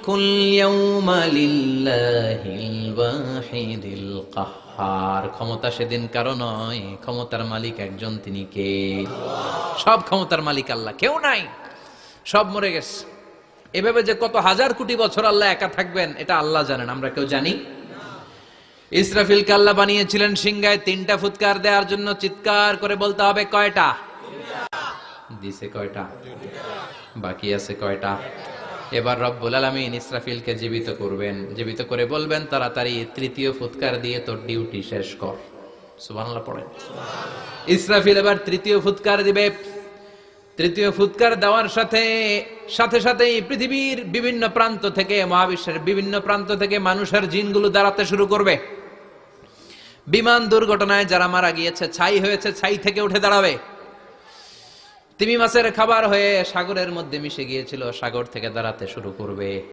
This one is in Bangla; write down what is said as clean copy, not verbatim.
কুল ইয়াউমা লিল্লাহিল ওয়াহিদিল কাহ্হার। ক্ষমতা সেদিন কারো নয়, ক্ষমতার মালিক একজন, তিনি কে? সব ক্ষমতার মালিক আল্লাহ, কেউ নাই, সব মরে গেছে। এভাবে যে কত হাজার কোটি বছর আল্লাহ একা থাকবেন এটা আল্লাহ জানেন, আমরা কেউ জানি। ইসরাফিলকে আল্লাহ বানিয়েছিলেন সিংহায় 3টা ফুৎকার দেওয়ার জন্য। চিৎকার করে বলতে হবে কয়টা? দিছে কয়টা? বাকি আছে কয়টা? এবার রব্বুল আলামিন ইসরাফিলকে জীবিত করবেন, জীবিত করে বলবেন তাড়াতাড়ি 3য় ফুৎকার দিয়ে তোর ডিউটি শেষ কর। সুবহানাল্লাহ পড়েন। ইসরাফিল এবার 3য় ফুৎকার দিবে। 3য় ফুৎকার দেওয়ার সাথে সাথেই পৃথিবীর বিভিন্ন প্রান্ত থেকে, মহাবিশ্বের বিভিন্ন প্রান্ত থেকে মানুষের জিনগুলো দাঁড়াতে শুরু করবে। বিমান দুর্ঘটনায় যারা মারা গিয়েছে, ছাই হয়েছে, ছাই থেকে উঠে দাঁড়াবে। তিমি মাছের খাবার হয়ে সাগরের মধ্যে মিশে গিয়েছিল, সাগর থেকে দাঁড়াতে শুরু করবে।